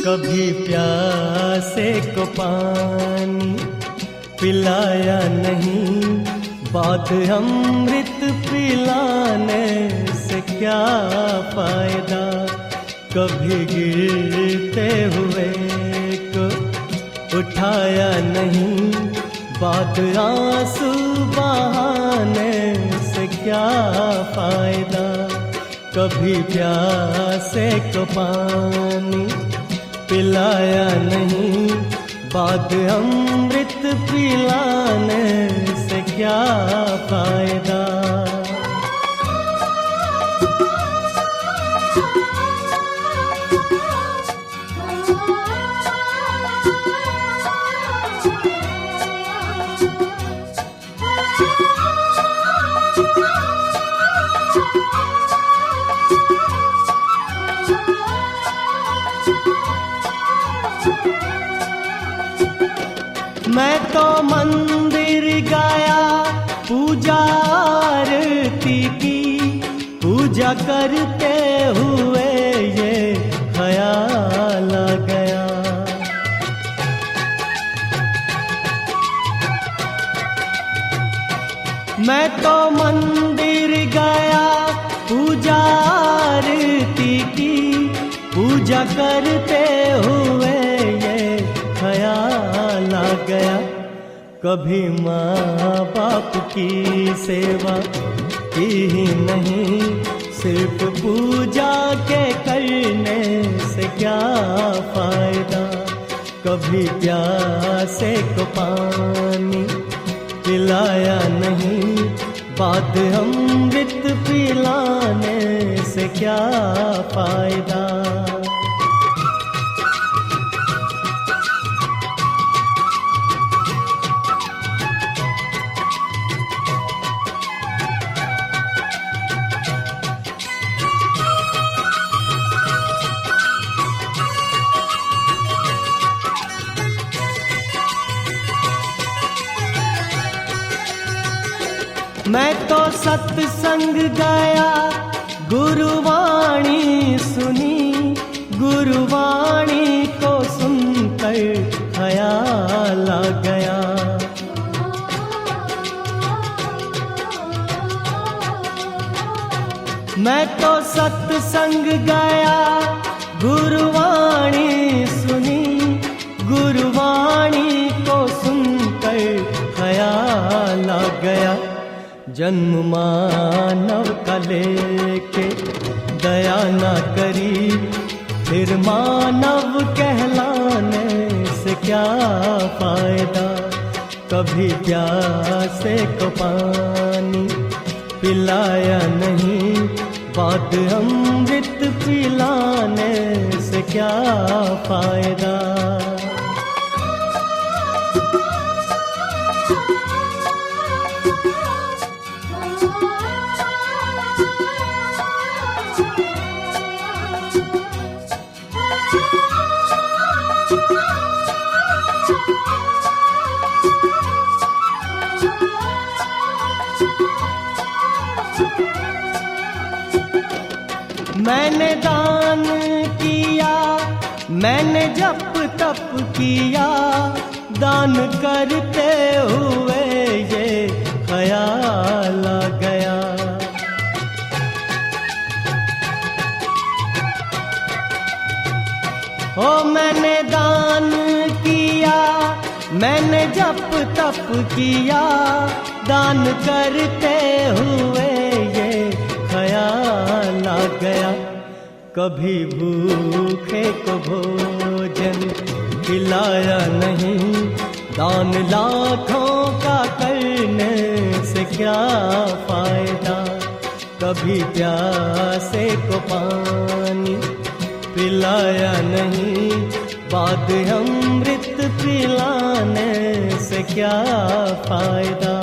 कभी प्यासे को पानी पिलाया नहीं, बात अमृत पिलाने से क्या फायदा। कभी गिरते हुए को उठाया नहीं, बात आंसू बहाने से क्या फायदा। कभी प्यासे को पानी पिलाया नहीं, बात अमृत पिलाने से क्या फायदा। मैं तो मंदिर गया पूजा आरती की, पूजा करते हुए ये ख्याल आ गया। मैं तो मंदिर गया पूजा आरती की, पूजा करते हुए ये ख्याल आ गया। कभी माँ बाप की सेवा की ही नहीं, सिर्फ पूजा के करने से क्या फायदा। कभी प्यासे को पानी पिलाया नहीं, बात अमृत पिलाने से क्या फायदा। मैं तो सत्संग गया गुरुवाणी सुनी, गुरुवाणी को सुनकर ख्याल आ गया। मैं तो सत्संग गया गुरुवाणी सुनी, गुरुवाणी को सुनकर ख्याल आ गया। जन्म मानव का लेके दया ना करी, फिर मानव कहलाने से क्या फायदा। कभी प्यासे को पानी पिलाया नहीं, बात अमृत पिलाने से क्या फायदा। मैंने दान किया, मैंने जप तप किया, दान करते हुए ये ख्याल आ गया। ओ मैंने दान किया, मैंने जप तप किया, दान करते हुए ये ख्याल आ गया। कभी भूखे को भोजन खिलाया नहीं, दान लाखों का करने से क्या फायदा। कभी प्यासे को पानी पिलाया नहीं, बात अमृत पिलाने से क्या फायदा।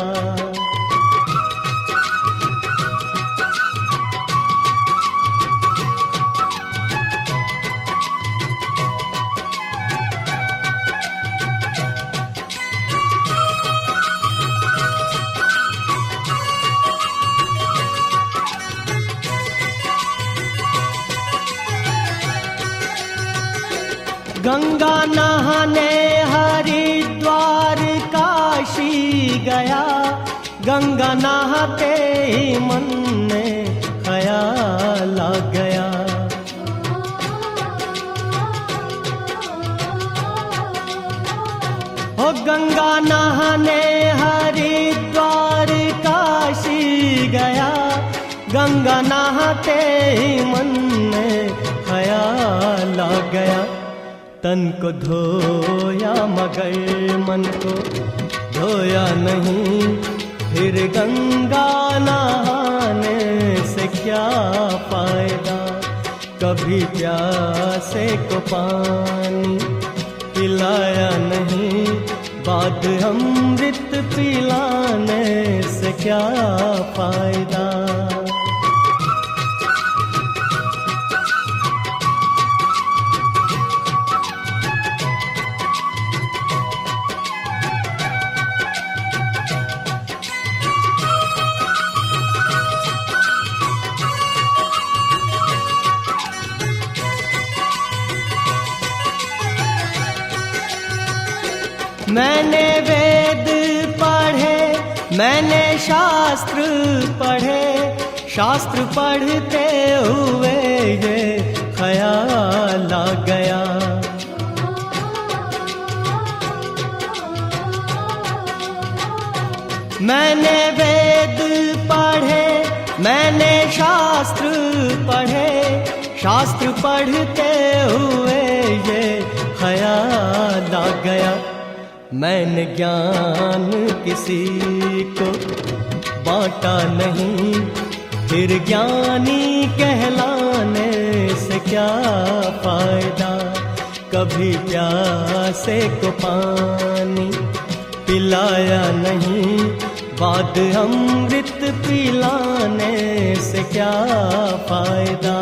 नहाने हरिद्वार काशी गया, गंगा नहाते ही मन में ख्याल आ गया। ओ गंगा नहाने हरिद्वार काशी गया, गंगा नहाते ही मन में ख्याल आ गया। तन को धोया मगर मन को धोया नहीं, फिर गंगा नहाने से क्या फायदा। कभी प्यासे को पानी पिलाया नहीं, बाद अमृत पिलाने से क्या फायदा। मैंने वेद पढ़े, मैंने शास्त्र पढ़े, शास्त्र पढ़ते हुए ये ख्याल आ गया। मैंने वेद पढ़े, मैंने शास्त्र पढ़े, शास्त्र पढ़ते हुए ये ख्याल आ गया। मैंने ज्ञान किसी को बांटा नहीं, फिर ज्ञानी कहलाने से क्या फायदा। कभी प्यासे को पानी पिलाया नहीं, बाद अमृत पिलाने से क्या फायदा।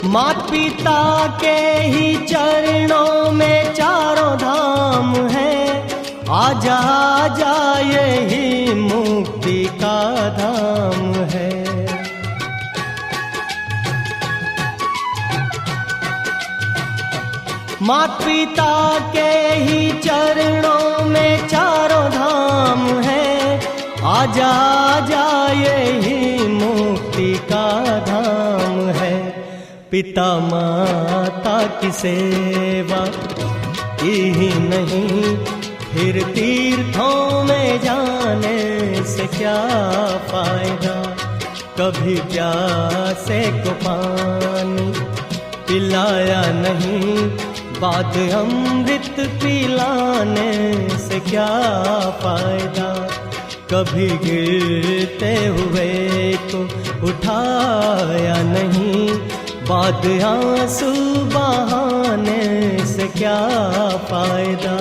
मात पिता के ही चरणों में चारों धाम है, आजा आजा यही मुक्ति का धाम है। मात पिता के ही चरणों में चारों धाम है, आजा आजा यही मुक्ति का धाम है। पिता माता की सेवा ही नहीं, फिर तीर्थों में जाने से क्या फायदा। कभी प्यासे को पानी पिलाया नहीं, बाद अमृत पिलाने से क्या फायदा। कभी गिरते हुए को उठाया नहीं, बाद आंसू बहाने से क्या फायदा।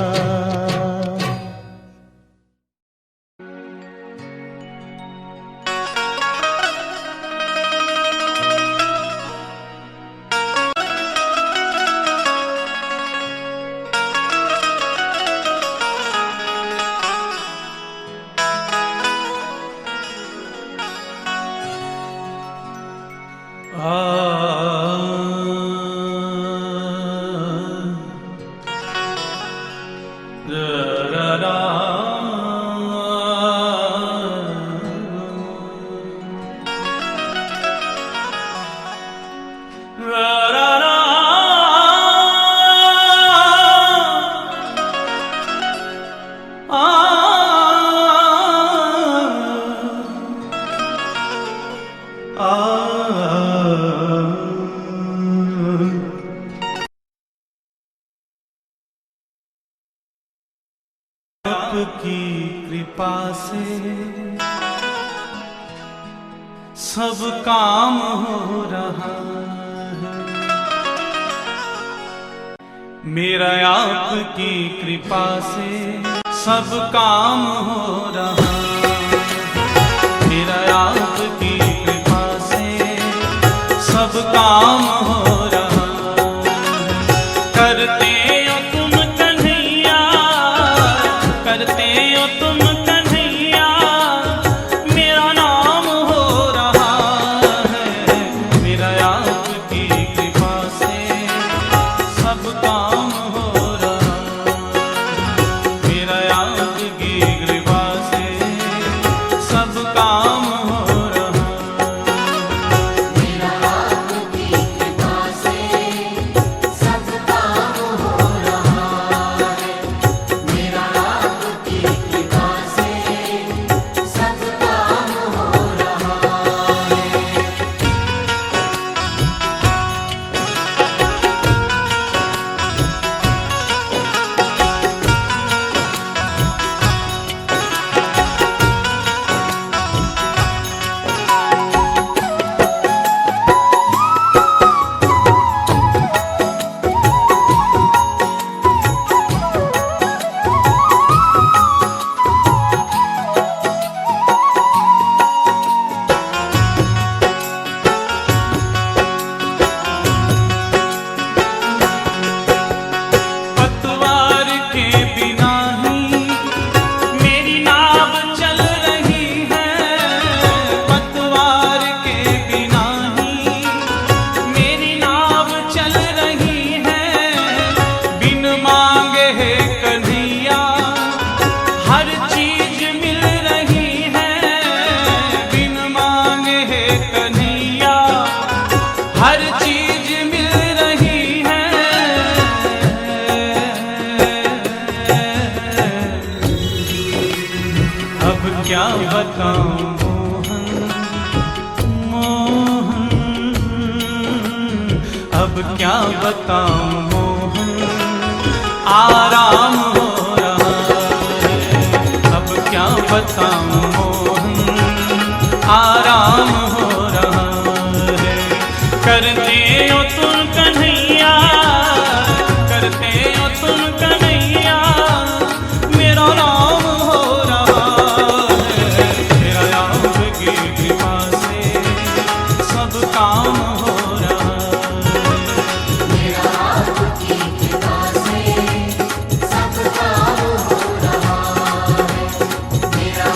आपकी कृपा से सब काम हो रहा है, मेरा आपकी कृपा से सब काम हो रहा है। काम हो रहा करते हो तुम कन्हैया, करते हो तुम कन्हैया, मेरा नाम हो रहा है। मेरा आपकी कृपा से सब काम हो रहा, मेरा आपकी कृपा से सब काम हो रहा। मेरा आपकी कृपा से सब काम हो रहा है। मेरा आपकी कृपा से सब काम हो रहा है। पतवार के बिना ही मेरी नाव चल रही है, पतवार के बिना ही मेरी नाव चल रही है। बिन मांगे है कन्हैया हर चीज मिल रही है, बिन मांगे है कन्हैया हर चीज मिल रही है। अब क्या बताऊं मोहन, मोहन, अब क्या बताऊं मोहन, आराम हो रहा है। अब क्या बताऊं मोहन, आराम हो रहा है। करते हो तुम कन्हैया, करते हो तुम कन्हैया, मेरा नाम हो रहा है। मेरा आपकी कृपा से सब काम हो रहा है। मेरा आपकी कृपा से सब काम हो रहा है। मेरा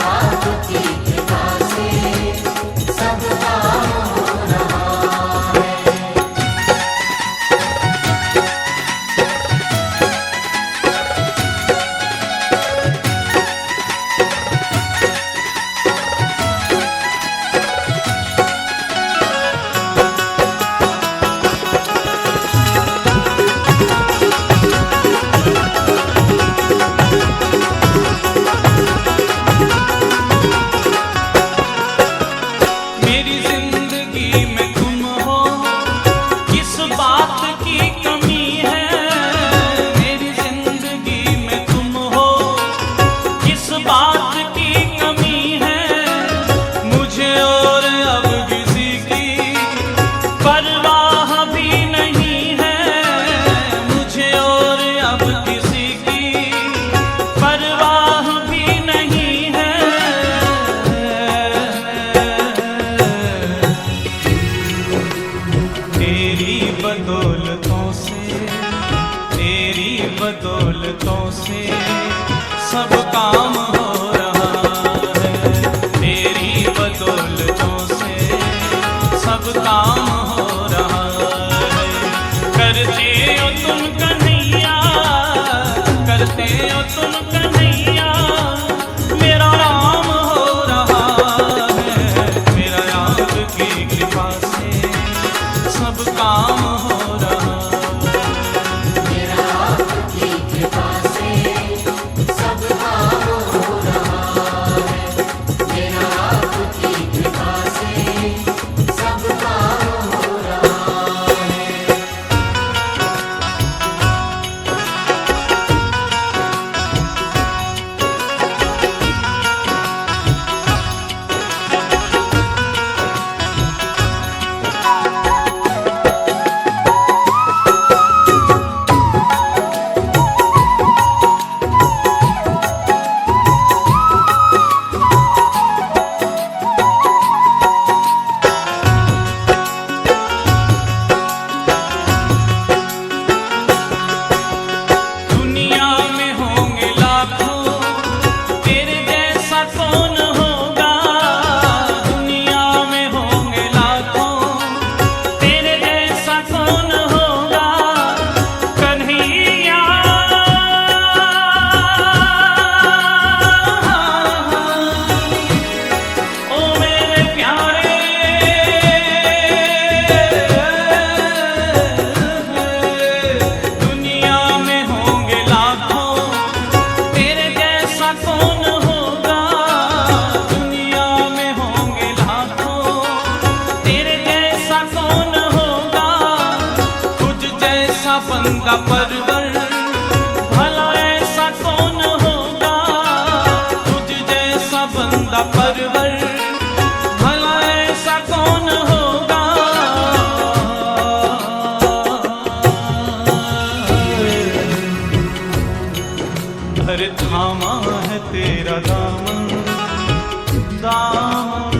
बंदा परवर, भला ऐसा कौन होगा तुझ जैसा बंदा परवर, भला ऐसा कौन होगा। अरे थामा है तेरा दामन, दामन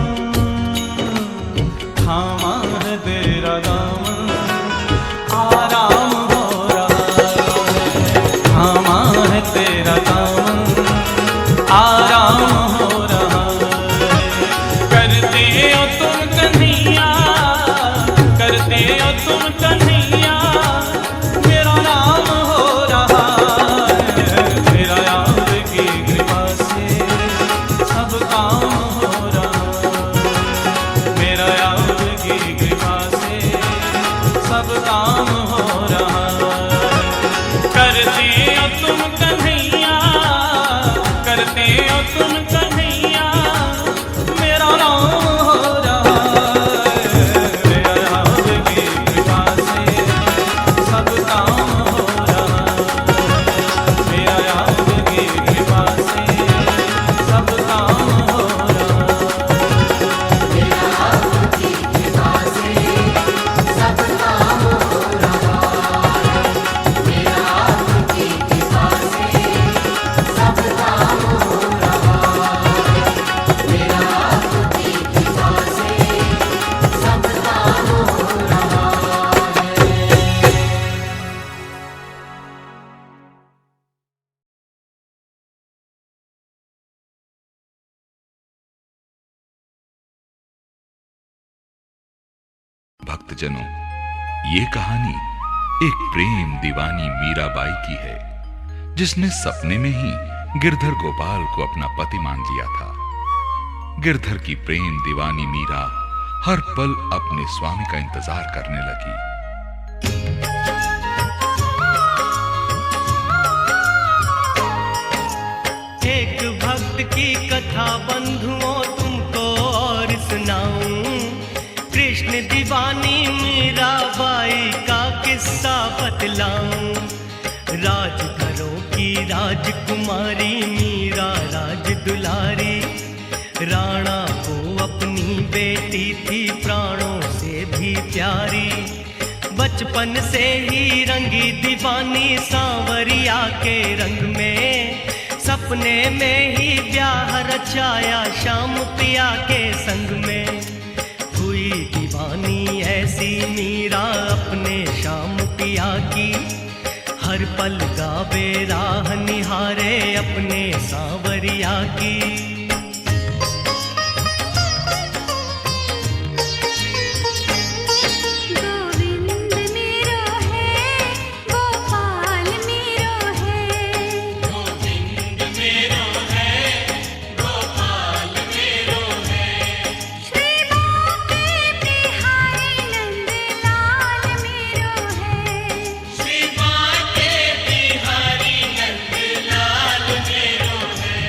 थामा है तेरा दामन, आराम हो रहा है। थामा है तेरा दामन, आराम हो रहा है। करते हो तुम कन्हैया, करते हो तुम कन्हैया, मेरा नाम हो रहा है। मेरा याद की कृपा से सब काम हो रहा है। मेरा याद की कृपा से सब काम हो रहा है। करते हो तुम कन्हैया, करते हो तुम कन्हैया, मेरा नाम हो रहा है। मेरा याद की कृपा से सब काम हो रहा है। मेरा याद की कृपा से सब काम हो रहा है। मेरा आपकी कृपा से सब काम हो रहा है। मेरा आपकी कृपा से सब काम हो रहा है। मेरा आपकी कृपा से सब काम हो रहा है। भक्तजनों, ये कहानी एक प्रेम दीवानी मीराबाई की है, जिसने सपने में ही गिरधर गोपाल को अपना पति मान लिया था। गिरधर की प्रेम दीवानी मीरा हर पल अपने स्वामी का इंतजार करने लगी। एक भक्त की कथा बंधुओं तुमको और सुनाऊं, कृष्ण दीवानी मीराबाई का किस्सा बतलाऊं। राजघरों की राजकुमारी मीरा राज दुलारी, राणा को अपनी बेटी थी प्राणों से भी प्यारी। बचपन से ही रंगी दीवानी सांवरिया के रंग में, सपने में ही ब्याह रचाया श्याम पिया के संग में। हुई दीवानी ऐसी मीरा अपने श्याम पिया की, हर पल गावे राह निहारे अपने सांवरिया की। गोविंद मेरो है, गोपाल मेरो है, गोविंद मेरो है, गोपाल मेरो है। श्री बाके बिहारी नंदलाल मेरो है, श्री बाके बिहारी नंदलाल मेरो है।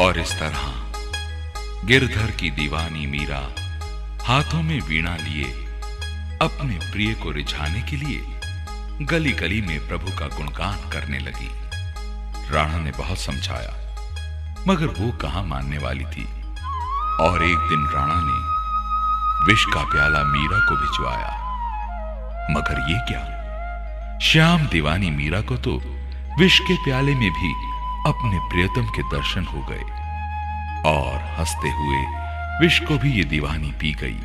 और इस तरह गिरधर की दीवानी मीरा हाथों में वीणा लिए अपने प्रिय को रिझाने के लिए गली गली में प्रभु का गुणगान करने लगी। राणा ने बहुत समझाया, मगर वो कहां मानने वाली थी। और एक दिन राणा ने विष का प्याला मीरा को भिजवाया, मगर ये क्या, श्याम दीवानी मीरा को तो विष के प्याले में भी अपने प्रियतम के दर्शन हो गए और हंसते हुए विष को भी ये दीवानी पी गई।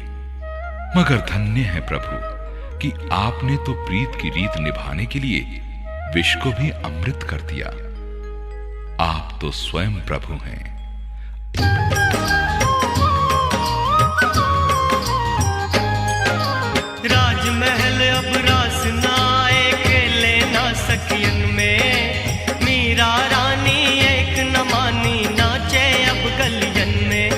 मगर धन्य है प्रभु कि आपने तो प्रीत की रीत निभाने के लिए विष को भी अमृत कर दिया। आप तो स्वयं प्रभु हैं। राजमहल अब रास ना आए, खेले ना सखियन में, मीरा रानी एक न मानी, नाचे अब गलियन में।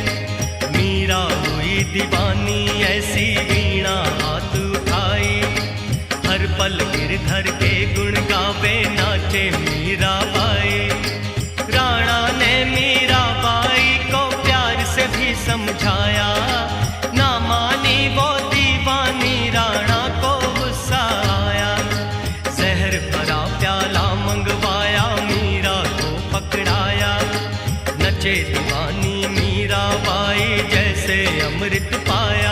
मीरा हुई दीवानी ऐसी वीणा हाथ उठाई, हर पल गिरधर के गुण गावे नाचे मीरा बाई। राणा ने मीरा बाई को प्यार से भी समझाया, ना मानी वो दीवानी, राणा को गुस्सा आया। जहर भरा प्याला मंगवाया, मीरा को पकड़ाया, नचे दीवानी मीरा बाई जैसे अमृत पाया।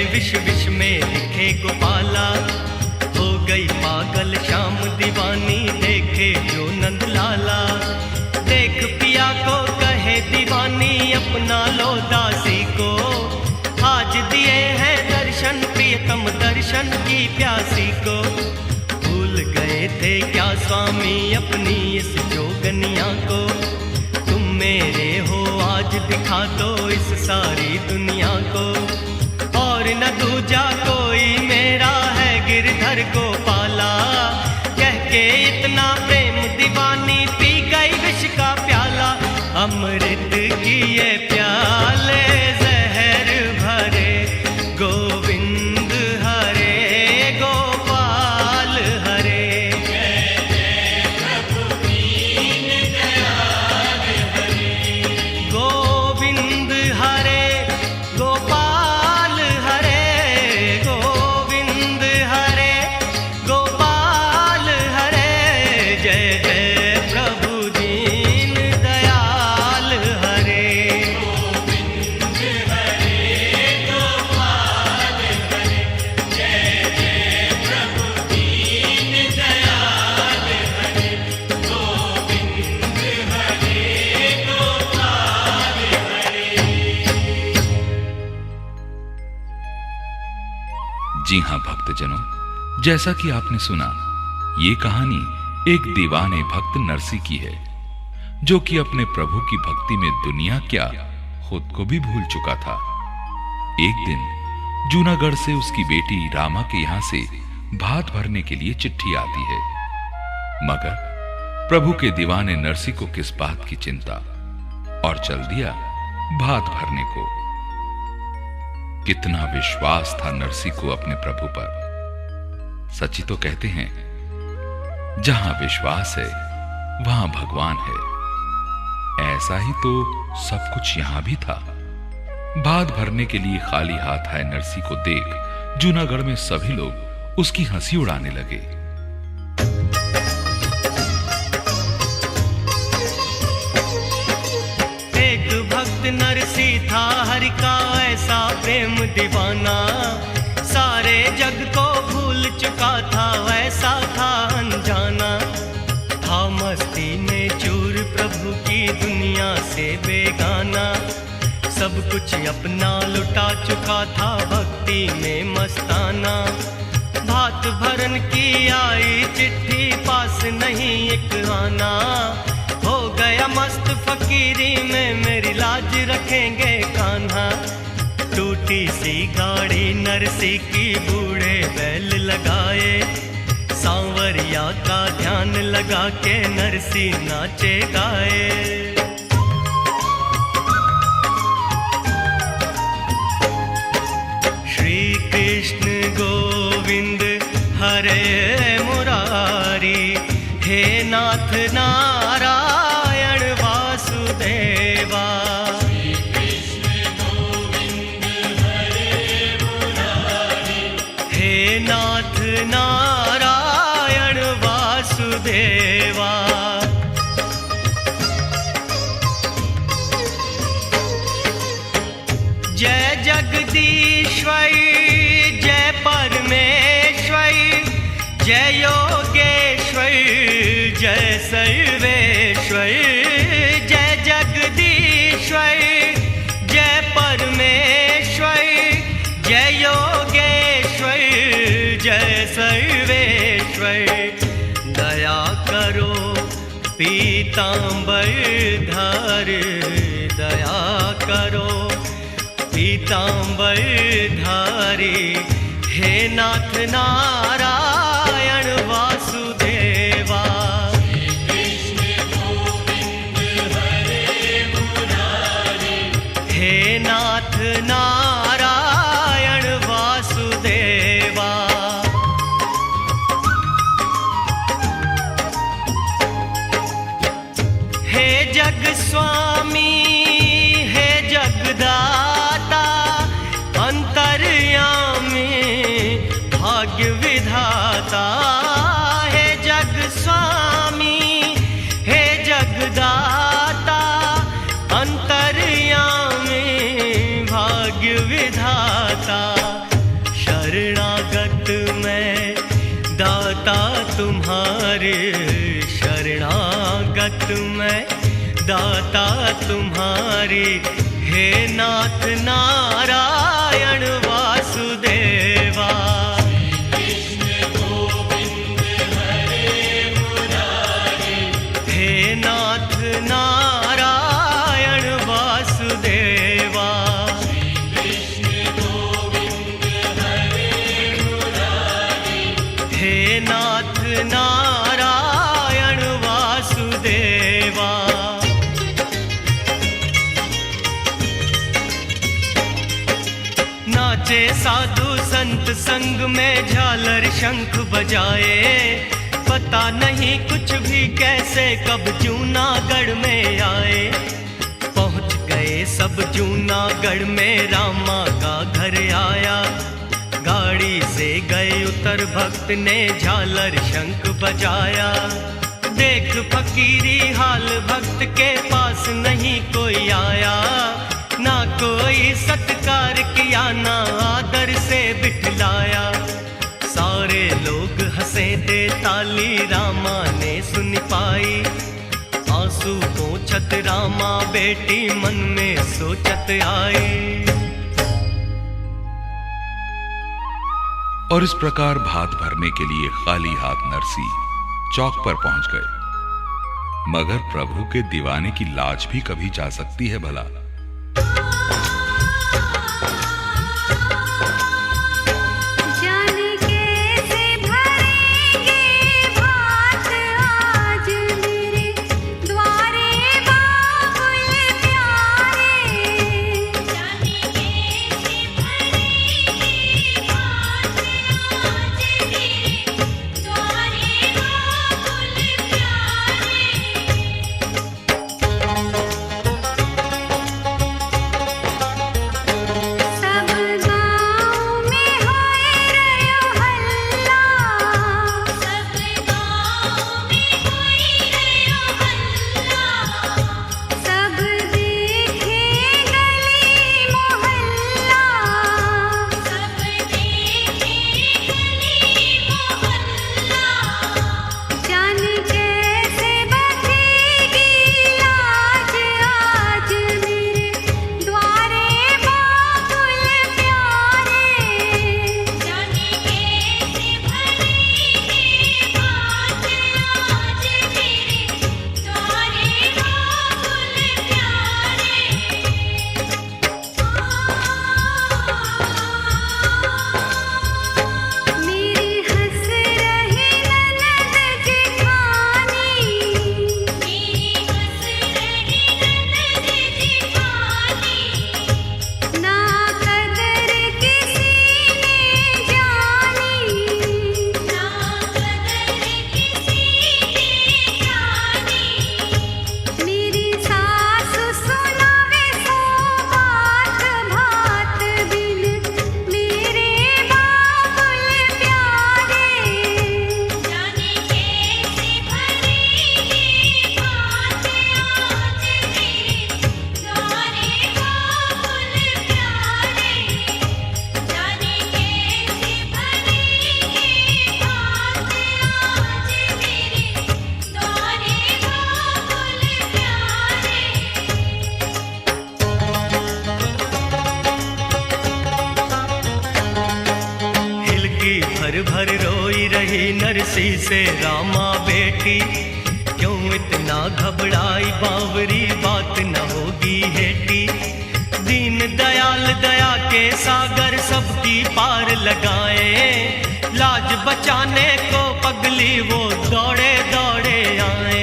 विष विष में दिखे गोपाला, हो गई पागल श्याम दीवानी देखे जो नंद लाला। देख पिया को कहे दीवानी अपना लो दासी को, आज दिए हैं दर्शन प्रियतम दर्शन की प्यासी को। भूल गए थे क्या स्वामी अपनी इस जोगनिया को, तुम मेरे हो आज दिखा दो इस सारी दुनिया को। और न दूजा कोई मेरा है गिरधर गोपाला, कह के इतना प्रेम दीवानी पी गई विष का प्याला। अमृत की ये प्याले जहर भरे, गोविंद हरे गोपाल हरे। गोविंद हरे जी हां भक्तजनों, जैसा कि आपने सुना, ये कहानी एक दीवाने भक्त नरसी की है, जो कि अपने प्रभु की भक्ति में दुनिया क्या, खुद को भी भूल चुका था। एक दिन जूनागढ़ से उसकी बेटी रामा के यहां से भात भरने के लिए चिट्ठी आती है, मगर प्रभु के दीवाने नरसी को किस बात की चिंता, और चल दिया भात भरने को। कितना विश्वास था नरसी को अपने प्रभु पर। सची तो कहते हैं, जहां विश्वास है वहां भगवान है। ऐसा ही तो सब कुछ यहां भी था। भात भरने के लिए खाली हाथ आए नरसी को देख जूनागढ़ में सभी लोग उसकी हंसी उड़ाने लगे। एक भक्त नरसी था हरि का ऐसा प्रेम दीवाना, सारे जग को भूल चुका था, वैसा था अनजाना। था मस्ती में चूर प्रभु की दुनिया से बेगाना, सब कुछ अपना लुटा चुका था भक्ति में मस्ताना। भात भरन की आई चिट्ठी, पास नहीं एक आना, हो गया मस्त फकीरी में मेरी लाज रखेंगे कान्हा। टूटी सी गाड़ी नरसी की बूढ़े बैल लगाए, सांवरिया का ध्यान लगा के नरसी नाचे गाए। श्री कृष्ण गोविंद हरे मुरारी, हे नाथ नारायण वासुदेवा। श्री कृष्ण गोविंद हरे मुरारी, हे नाथ नारायण वासुदेवा। जय जगदीश्वरी, जय परमेश्वरी, जय योगेश्वरी, जय सर्वेश्वरी। जय जगदीश्वरी, जय परमेश्वरी, जय योगेश्वरी, जय सर्वेश्वरी। दया करो पीतांबर धार, दया करो पीतांबर धारी, हे नाथ नारायण वासुदेवा। श्री कृष्ण गोविंद हरे मुरारी, हे नाथ नारायण वासुदेवा। हे जग स्वामी, हे जगदाता, अंतर्यामी भाग्य विधाता। हे जग स्वामी, हे जगदाता, अंतर्यामी भाग्य विधाता। शरणागत मैं दाता तुम्हारे, शरणागत मैं दाता तुम्हारी, हे नाथ नारायण वासुदेवा। श्री कृष्ण गोविंद हरे मुरारी, हे नाथ नारायण वासुदेवा। श्री कृष्ण गोविंद हरे मुरारी, हे नाथ नारायण वासुदेवा। नाचे साधु संत संग में झालर शंख बजाए, पता नहीं कुछ भी कैसे कब जूनागढ़ में आए। पहुंच गए सब जूनागढ़ में, रामा का घर आया। गाड़ी से गए उतर भक्त ने झालर शंख बजाया। देख फकीरी हाल भक्त के पास नहीं कोई आया, ना कोई सत्कार किया ना आदर से बिठलाया। सारे लोग हंसे दे ताली रामा ने सुन पाई, आंसू पोंछत रामा बेटी मन में सोचत आई। और इस प्रकार भात भरने के लिए खाली हाथ नरसी चौक पर पहुंच गए। मगर प्रभु के दीवाने की लाज भी कभी जा सकती है भला? जाने कैसे भरेंगे भात आज मेरे द्वारे बाबुल प्यारे। जाने कैसे भरेंगे भात आज मेरे द्वारे बाबुल प्यारे। सब गाँव में होए रयो हल्ला, सब गाँव में होए रयो हल्ला। सब देखे गली मोहल्ला, सब देखे गली मोहल्ला। जाने कैसे बचेगी लाज आज मेरे द्वारे बाबुल प्यारे। जाने कैसे भरेंगे भात आज मेरे द्वारे बाबुल प्यारे। मेरी हंस रही ननद जेठानी, मेरी हंस रही ननद जेठानी। ना कदर किसी ने जानी, ना कदर किसी ने जानी। मेरी सास सुनावे सो बात भात बिन मेरे बाबुल प्यारे। जाने कैसे भरेंगे भात आज मेरे द्वारे बाबुल प्यारे। जाने कैसे भरेंगे भात आज मेरे द्वारे बाबुल प्यारे। हिलकी भर भर रोई रही नरसी से रामा बेटी, क्यों इतना घबराई बावरी, बात न होगी हेटी। दीन दयाल दया के सागर सबकी पार लगाए, लाज बचाने को पगली वो दौड़े दौड़े आए।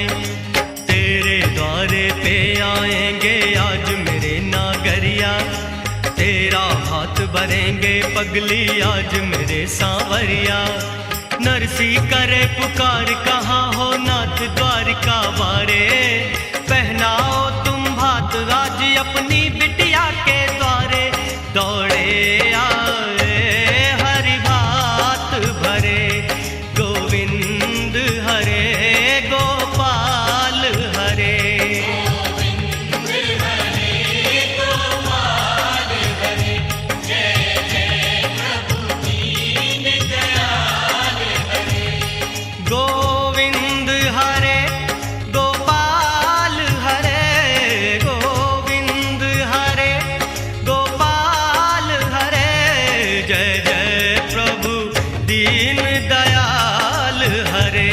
तेरे द्वारे पे आएंगे आज मेरे नागरिया, तेरा हाथ भरेंगे पगली आज मेरे सांवरिया। नरसी करे पुकार कहाँ हो नाथ द्वारिका वारे, पहनाओ तुम भात आज अपनी बिटिया के द्वारे। दौड़े आए हरि भात भरे, गोविंद हरे गोपाल हरे। गोविंद हरे गोपाल हरे, गोविंद हरे गोपाल हरे। जय जय प्रभु दीन दयाल हरे।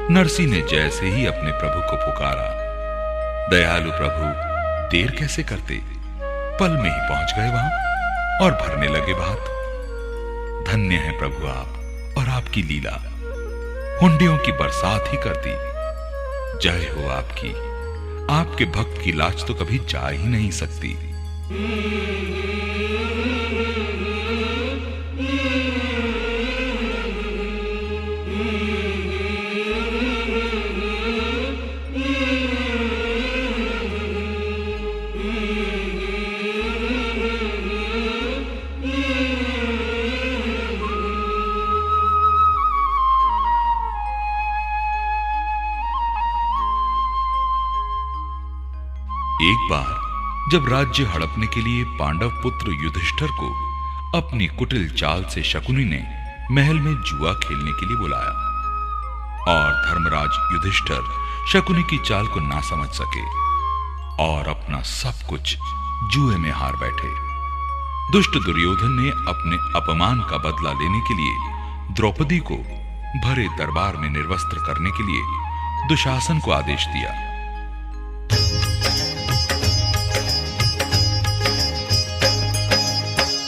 नरसी ने जैसे ही अपने प्रभु को पुकारा, दयालु प्रभु देर कैसे करते, पल में ही पहुंच गए वहां और भरने लगे भात। धन्य है प्रभु आप और आपकी लीला, हुंडियों की बरसात ही कर दी। जय हो आपकी, आपके भक्त की लाज तो कभी जा ही नहीं सकती। एक बार जब राज्य हड़पने के लिए पांडव पुत्र युधिष्ठिर को अपनी कुटिल चाल से शकुनी ने महल में जुआ खेलने के लिए बुलाया और धर्मराज युधिष्ठिर शकुनी की चाल को ना समझ सके और अपना सब कुछ जुए में हार बैठे। दुष्ट दुर्योधन ने अपने अपमान का बदला लेने के लिए द्रौपदी को भरे दरबार में निर्वस्त्र करने के लिए दुशासन को आदेश दिया।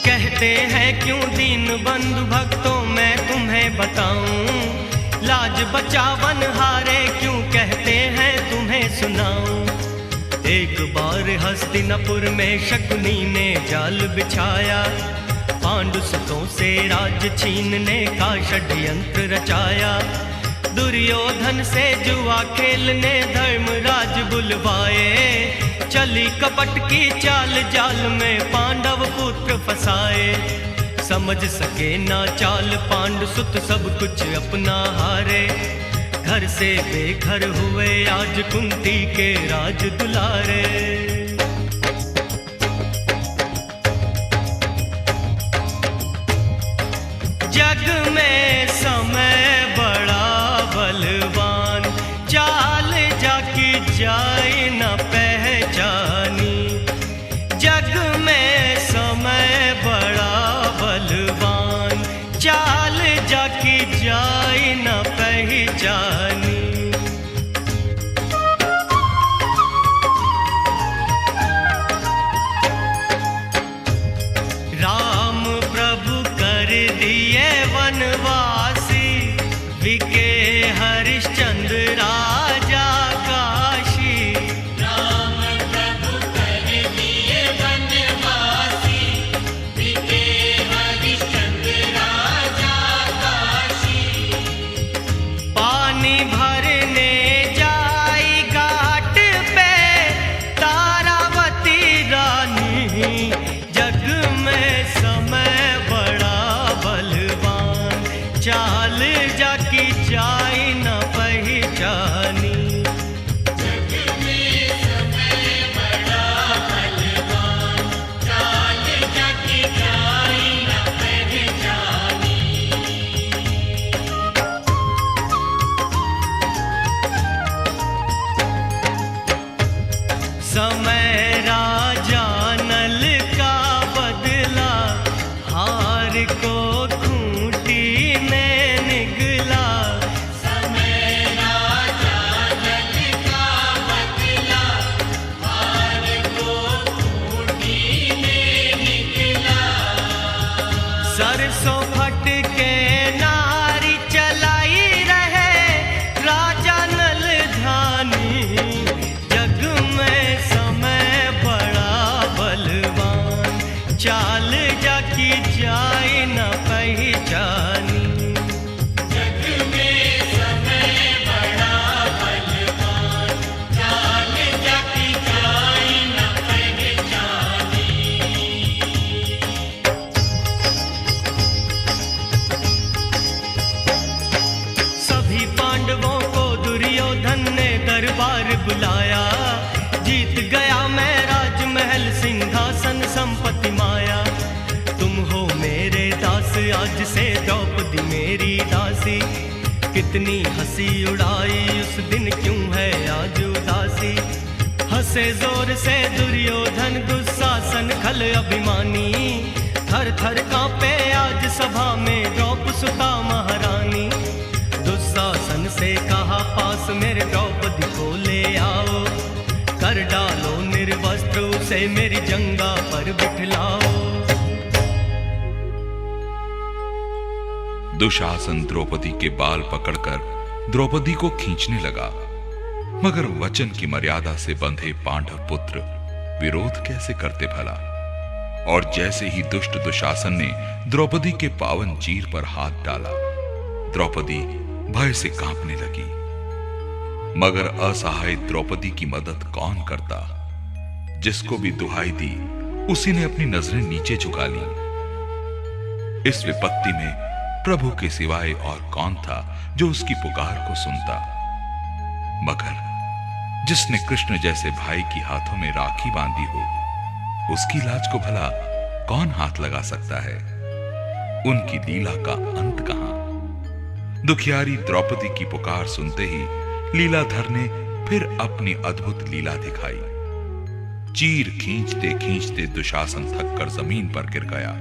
कहते हैं क्यों दीन बंधु भक्तों मैं तुम्हें बताऊं, लाज बचावन हारे क्यों कहते हैं तुम्हें सुनाऊं। एक बार हस्तिनापुर में शकुनी ने जाल बिछाया, पांडुसुतों से राज छीनने का षड्यंत्र रचाया। दुर्योधन से जुआ खेलने धर्मराज बुलवाए, चली कपट की चाल जाल में पांडव पुत्र फंसाए। समझ सके ना चाल पांडुसुत सब कुछ अपना हारे, घर से बेघर हुए आज कुंती के राज दुलारे। जग में समय बड़ा बलवान, चाल जाकी जाए न पहचानी। जग में समय बड़ा बलवान, चाल जाकी जाए न पहचानी। राम प्रभु कर दिए वनवासी, बिके हरिश्चंद्र राजा काशी। राम प्रभु कर दिए वनवासी, बिके हरिश्चंद्र राजा काशी। पानी भरने जाई घाट पे तारावती रानी। जग में समय बड़ा बलवान, चाल जाकी जाए न पहचानी। जग में समय बड़ा बलवान, चाल जाकी जाए न पहचानी। समय राजा नल का बदला, हार को खूंटी में निगला। समय राजा नल का बदला, हार को खूंटी में निकला। सरसों फट के नारी चलाई रहे राजा नल धानी। जग में समय बड़ा बलवान, चाल जाकी जाए न पहचानी। जग में समय बड़ा बलवान, चाल जाकी जाए न पहचानी। सभी पांडवों को दुर्योधन ने दरबार बुलाया। जीत गया मैं राजमहल सिंहासन संपत्ति माया। तुम हो मेरे दास आज से द्रौपदी मेरी दासी। कितनी हंसी उड़ाई उस दिन क्यों है आज उदासी। हंसे जोर से दुर्योधन दुशासन खल अभिमानी। थर थर कांपे आज सभा में द्रौपसुता महारानी। दुशासन से कहा पास मेरे द्रौपदी को ले आओ, कर डालो निर्वस्त्र उसे मेरी जंगा पर बिठलाओ। दुशासन द्रौपदी के बाल पकड़कर द्रौपदी को खींचने लगा, मगर वचन की मर्यादा से बंधे पांडव पुत्र विरोध कैसे करते भला। और जैसे ही दुष्ट दुशासन ने द्रौपदी के पावन चीर पर हाथ डाला, द्रौपदी भय से कांपने लगी। मगर असहाय द्रौपदी की मदद कौन करता। जिसको भी दुहाई दी उसी ने अपनी नजरें नीचे झुका ली। इस विपत्ति में प्रभु के सिवाय और कौन था जो उसकी पुकार को सुनता। मगर जिसने कृष्ण जैसे भाई की हाथों में राखी बांधी हो, उसकी लाज को भला कौन हाथ लगा सकता है? उनकी लीला का अंत कहां? दुखियारी द्रौपदी की पुकार सुनते ही लीलाधर ने फिर अपनी अद्भुत लीला दिखाई। चीर खींचते खींचते दुशासन थक कर जमीन पर गिर गया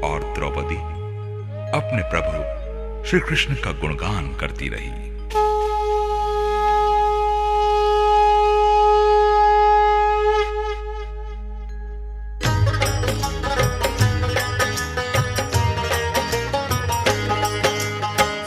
और द्रौपदी अपने प्रभु श्री कृष्ण का गुणगान करती रही।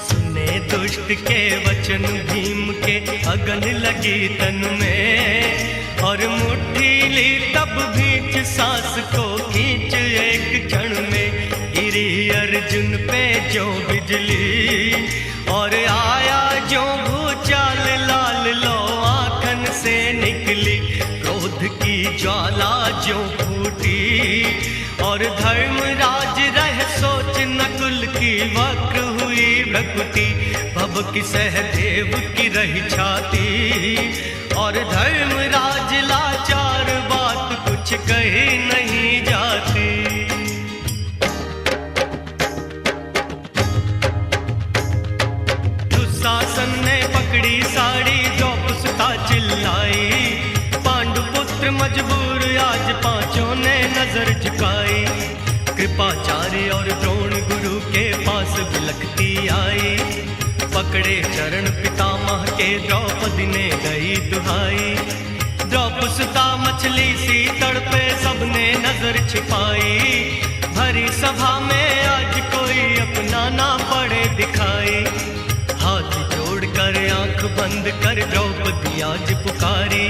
सुने दुष्ट के वचन भीम के अगन लगी तन में, और मुट्ठी ली तब भींच सांस को खींच एक क्षण में। गिरी अर्जुन पे जो बिजली और आया जो भूचाल, लाल लो आंखन से निकली क्रोध की ज्वाला जो फूटी। और धर्मराज रह सोच नकुल की वक्र हुई भ्रकुटी। भव की सहदेव की रही छाती, और धर्मराज लाचार बात कुछ कही नहीं जाती। दुशासन ने पकड़ी साड़ी, द्रौपदी चिल्लाई। पांडुपुत्र मजबूर आज पांचों ने नजर झुकाई। कृपाचार्य और द्रोण गुरु के पास बिलखती आई। पकड़े चरण पितामह के द्रौपदी ने गई दुहाई। द्रौपदी मछली सी तड़पे सबने नजर छिपाई। भरी सभा में आज कोई अपना ना पड़े दिखाई। हाथ जोड़कर आंख बंद कर द्रौपदी आज पुकारी।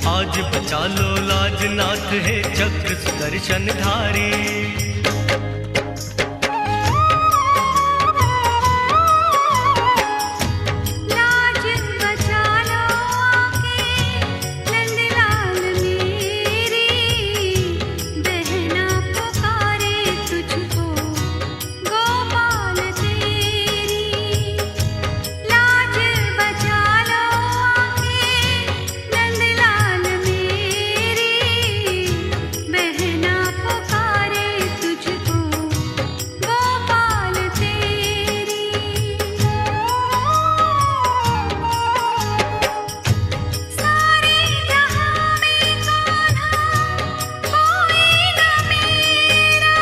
आज बचा लो लाज नाथ है चक्र सुदर्शन धारी। लाज बचा लो आके नंदलाल मेरी, बहना पुकारे तुझको गोपाल तेरी। लाज बचा लो आके नंदलाल मेरी, बहना पुकारे तुझको गोपाल तेरी। सारे जहां में कान्हा कोई न मेरा,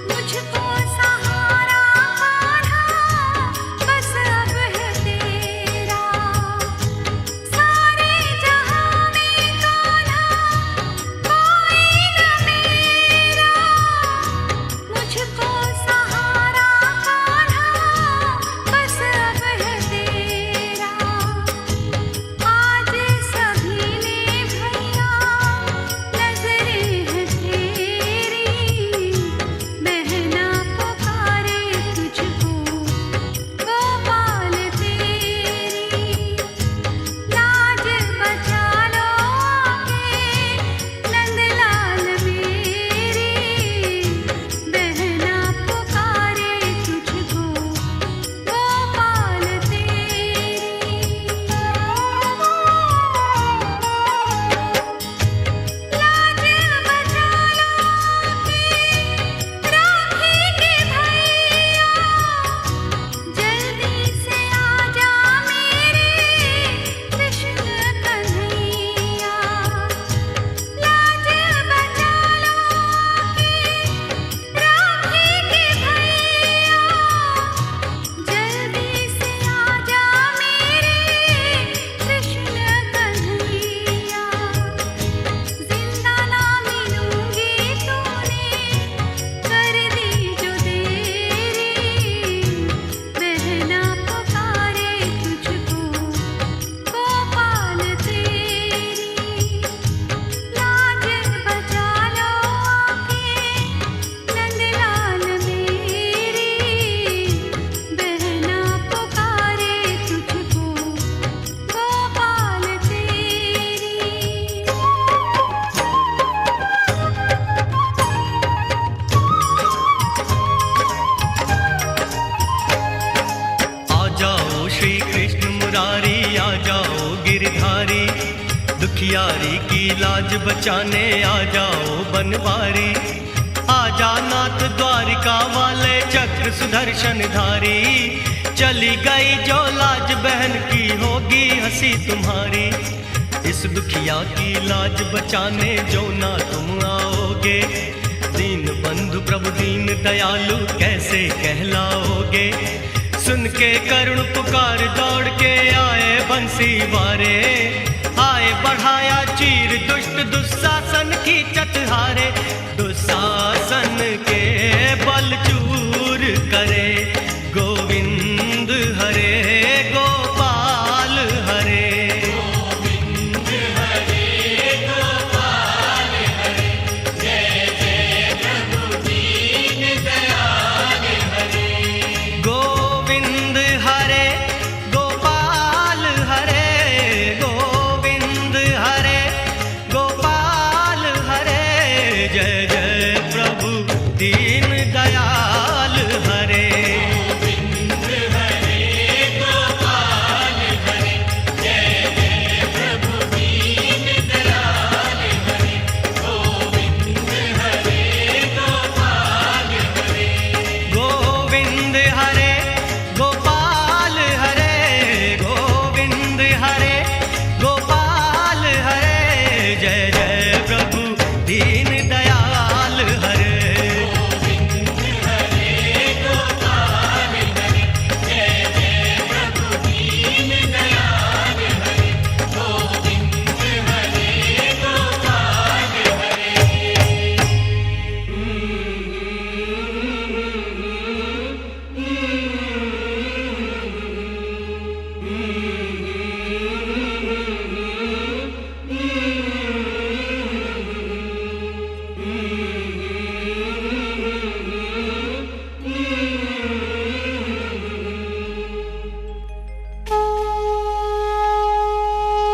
मुझको सहारा कान्हा बस अब है तेरा। सारे जहां में कान्हा कोई न मेरा, मुझको सहारा कान्हा बस अब है तेरा। आज सभी ने भैया नजरें हैं तेरी, बहना पुकारे तुझको गोपाल तेरी। लाज बचा लो आके नंदलाल मेरी, बहना पुकारे तुझको गोपाल तेरी। लाज बचा लो आके राखी के भैया, जल्दी से आजा मेरे कृष्ण कन्हैया। लाज बचा लो आके राखी के भैया, जल्दी से आजा मेरे कृष्ण कन्हैया। जिंदा ना मिलूंगी तूने कर दी जो देरी, बहना पुकारे तुझको गोपाल तेरी। लाज बचा लो आके नंदलाल मेरी, बहना पुकारे तुझको गोपाल तेरी। आ जाओ श्री कृष्ण मुरारी, आ जाओ गिरधारी। दुखियारी की लाज बचाने आ जाओ बनवारी। आजा नाथ द्वारिका वाले चक्र सुदर्शन धारी। चली गई जो लाज बहन की होगी हंसी तुम्हारी। इस दुखिया की लाज बचाने जो ना तुम आओगे, दीन बंधु प्रभु दीन दयालु कैसे कहलाओगे। सुन के करुण पुकार दौड़ के आए बंसी वारे। आए बढ़ाया चीर दुष्ट दुशासन की चतहारे।